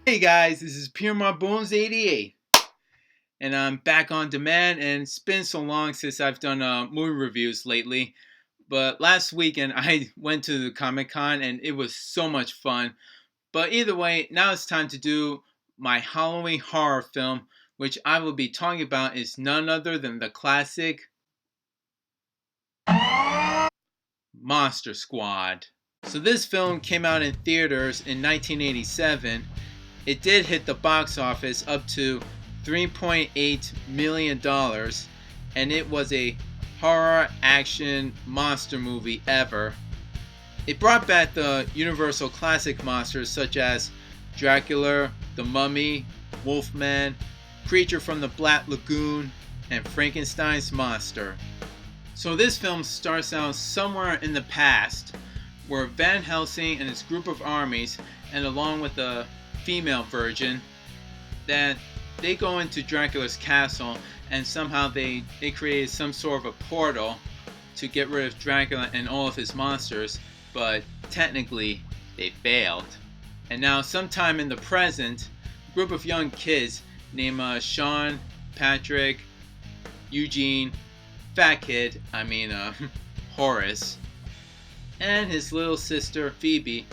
Hey guys, this is P.M.R.Bonez88, and I'm back on demand. And it's been so long since I've done movie reviews lately. But last weekend I went to the Comic Con and it was so much fun. But either way, now it's time to do my Halloween horror film, which I will be talking about is none other than the classic Monster Squad. So this film came out in theaters in 1987. It did hit the box office up to $3.8 million, and it was a horror action monster movie ever. It brought back the Universal classic monsters such as Dracula, the Mummy, Wolfman, Creature from the Black Lagoon, and Frankenstein's monster. So this film starts out somewhere in the past where Van Helsing and his group of armies, and along with the female version, that they go into Dracula's castle, and somehow they created some sort of a portal to get rid of Dracula and all of his monsters, but technically they failed. And now sometime in the present, a group of young kids named Sean, Patrick, Eugene, Fat Kid, Horace, and his little sister Phoebe,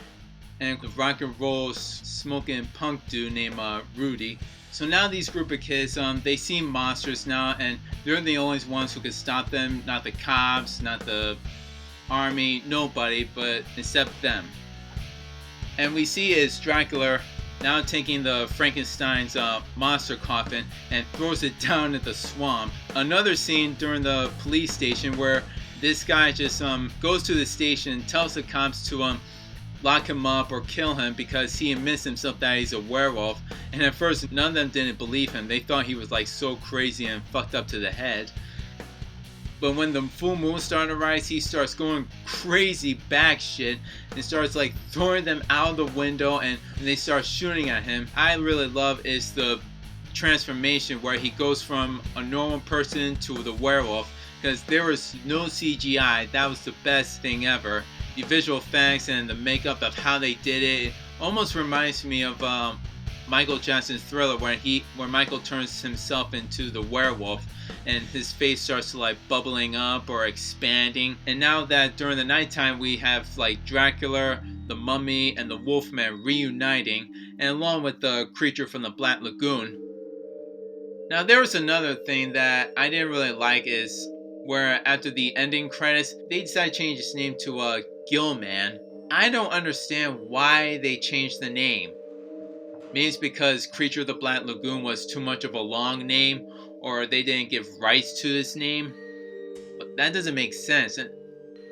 and a rock and roll smoking punk dude named Rudy. So now these group of kids, they see monsters now, and they're the only ones who can stop them. Not the cops, not the army, nobody, but except them. And we see is Dracula now taking the Frankenstein's monster coffin and throws it down in the swamp. Another scene during the police station where this guy just goes to the station, tells the cops to lock him up or kill him because he admits himself that he's a werewolf. And at first none of them didn't believe him. They thought he was like so crazy and fucked up to the head. But when the full moon started to rise, he starts going crazy back shit and starts like throwing them out of the window, and they start shooting at him. I really love is the transformation where he goes from a normal person to the werewolf, because there was no CGI. That was the best thing ever. The visual effects and the makeup of how they did it almost reminds me of Michael Jackson's Thriller, where Michael turns himself into the werewolf and his face starts to like bubbling up or expanding. And now that during the nighttime we have like Dracula, the Mummy, and the Wolfman reuniting, and along with the Creature from the Black Lagoon. Now there was another thing that I didn't really like is where after the ending credits they decided to change his name to Gilman. I don't understand why they changed the name. Maybe it's because Creature of the Black Lagoon was too much of a long name, or they didn't give rights to this name. But that doesn't make sense. And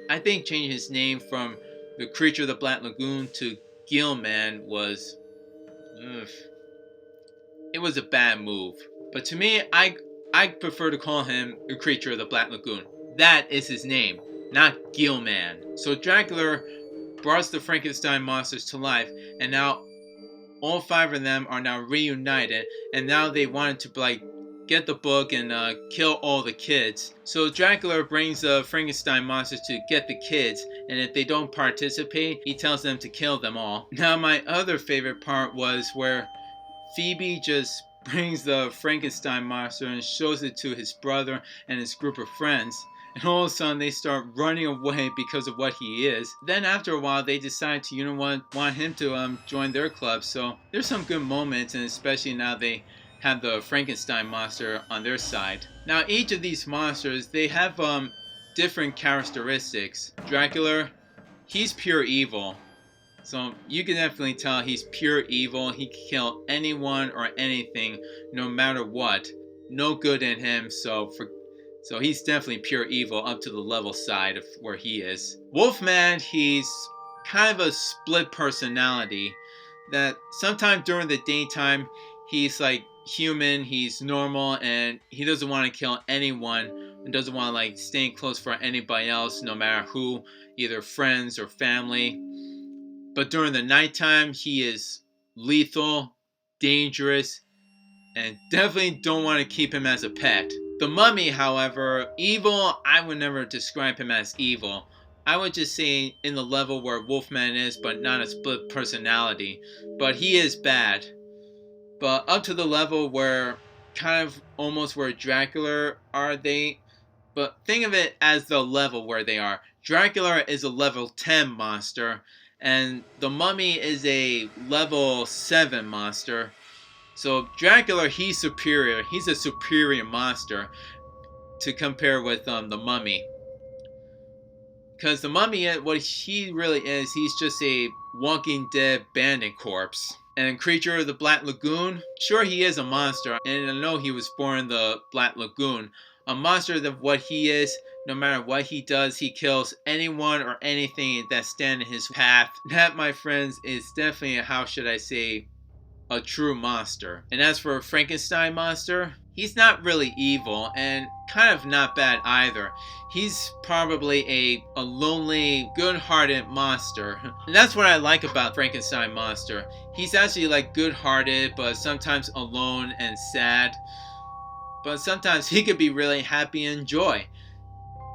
I think changing his name from the Creature of the Black Lagoon to Gilman was... it was a bad move. But to me, I prefer to call him the Creature of the Black Lagoon. That is his name, not Gilman. So Dracula brought the Frankenstein monsters to life, and now all five of them are now reunited, and now they wanted to like get the book and kill all the kids. So Dracula brings the Frankenstein monsters to get the kids, and if they don't participate, he tells them to kill them all. Now my other favorite part was where Phoebe just brings the Frankenstein monster and shows it to his brother and his group of friends. And all of a sudden they start running away because of what he is. Then after a while they decide to, want him to join their club. So there's some good moments, and especially now they have the Frankenstein monster on their side. Now each of these monsters, they have different characteristics. Dracula, he's pure evil. So you can definitely tell he's pure evil. He can kill anyone or anything, no matter what. No good in him, so he's definitely pure evil up to the level side of where he is. Wolfman, he's kind of a split personality. That sometimes during the daytime, he's like human, he's normal, and he doesn't want to kill anyone, and doesn't want to like stay close for anybody else, no matter who, either friends or family. But during the nighttime, he is lethal, dangerous, and definitely don't want to keep him as a pet. The Mummy, however, evil, I would never describe him as evil. I would just say in the level where Wolfman is, but not a split personality. But he is bad. but up to the level where kind of almost where Dracula are they. But think of it as the level where they are. Dracula is a level 10 monster, and the Mummy is a level 7 monster. So Dracula, he's superior. He's a superior monster to compare with the Mummy. Because the Mummy, what he really is, he's just a walking dead bandit corpse. And Creature of the Black Lagoon, sure he is a monster, and I know he was born in the Black Lagoon. A monster that what he is, no matter what he does, he kills anyone or anything that stand in his path. That, my friends, is definitely, how should I say, a true monster. And as for Frankenstein monster, he's not really evil and kind of not bad either. He's probably a lonely, good-hearted monster. And that's what I like about Frankenstein monster. He's actually like good-hearted, but sometimes alone and sad. But sometimes he could be really happy and joy.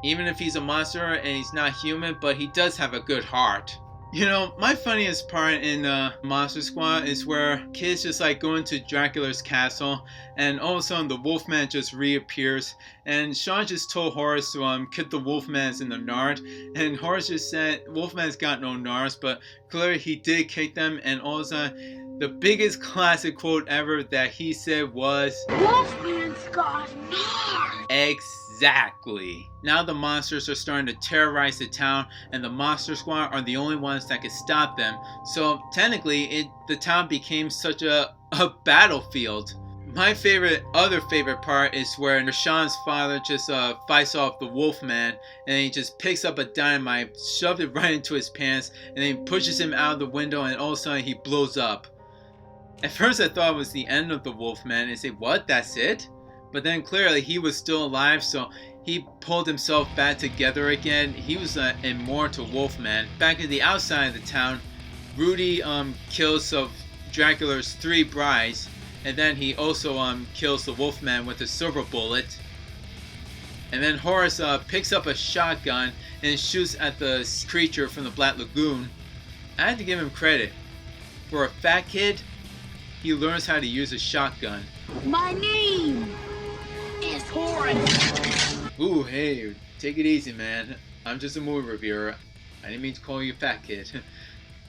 Even if he's a monster and he's not human, but he does have a good heart. You know, my funniest part in Monster Squad is where kids just like go into Dracula's castle, and all of a sudden the Wolfman just reappears, and Sean just told Horace to kick the Wolfman's in the nard, and Horace just said Wolfman's got no nards, but clearly he did kick them, and all of a sudden the biggest classic quote ever that he said was, "Wolfman's got nards." Exactly. Now the monsters are starting to terrorize the town, and the Monster Squad are the only ones that can stop them. So technically, the town became such a battlefield. My other favorite part is where Sean's father just fights off the Wolfman, and he just picks up a dynamite, shoves it right into his pants, and then pushes him out of the window, and all of a sudden he blows up. At first I thought it was the end of the Wolfman, and say, what, that's it? But then clearly he was still alive, so he pulled himself back together again. He was an immortal Wolfman. Back at the outside of the town, Rudy kills Dracula's 3 brides, and then he also kills the Wolfman with a silver bullet. And then Horace picks up a shotgun and shoots at the creature from the Black Lagoon. I had to give him credit. For a fat kid, he learns how to use a shotgun. My name is Horace. Ooh, hey, take it easy, man. I'm just a movie reviewer. I didn't mean to call you a fat kid.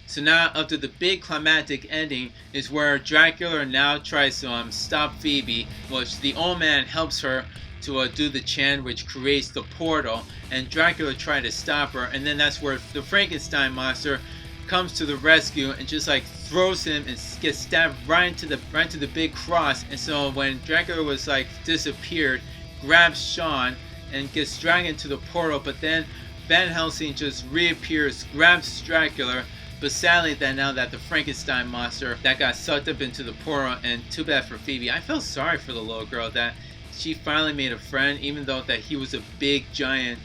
So now, up to the big climactic ending is where Dracula now tries to stop Phoebe, which the old man helps her to do the chant, which creates the portal, and Dracula tried to stop her, and then that's where the Frankenstein monster comes to the rescue and just like throws him and gets stabbed right into the big cross. And so when Dracula was like disappeared, grabs Sean and gets dragged into the portal, but then Van Helsing just reappears, grabs Dracula. But sadly, now that the Frankenstein monster that got sucked up into the portal, and too bad for Phoebe. I felt sorry for the little girl that she finally made a friend, even though that he was a big, giant,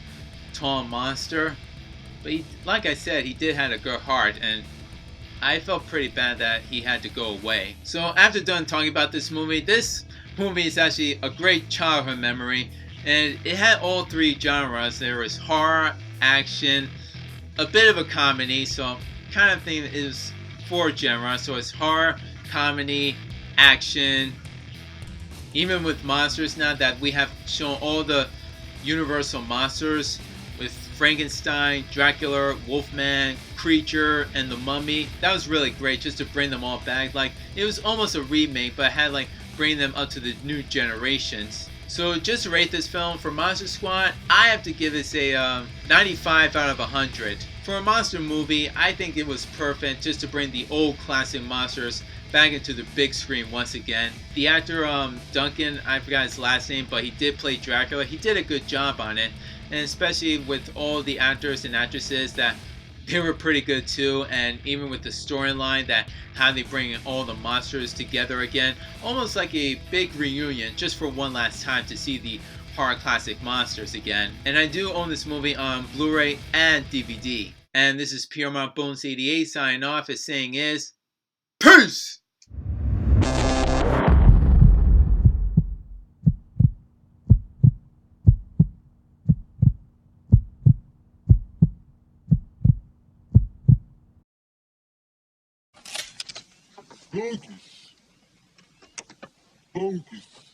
tall monster. But he, like I said, he did have a good heart, and I felt pretty bad that he had to go away. So after done talking about this movie is actually a great childhood memory, and it had all 3 genres. There was horror, action, a bit of a comedy, so kind of thing is 4 genres. So it's horror, comedy, action. Even with monsters, now that we have shown all the Universal monsters with Frankenstein, Dracula, Wolfman, Creature, and the Mummy. That was really great just to bring them all back. Like, it was almost a remake, but I had like bring them up to the new generations. So just to rate this film for Monster Squad, I have to give this a 95 out of 100. For a monster movie, I think it was perfect just to bring the old classic monsters back into the big screen once again. The actor Duncan, I forgot his last name, but he did play Dracula. He did a good job on it, and especially with all the actors and actresses that they were pretty good too. And even with the storyline, that how they bring all the monsters together again, almost like a big reunion just for one last time to see the horror classic monsters again. And I do own this movie on Blu-ray and DVD. And this is P.M.R.Bonez88 signing off. His saying is, peace! Focus. Bogus.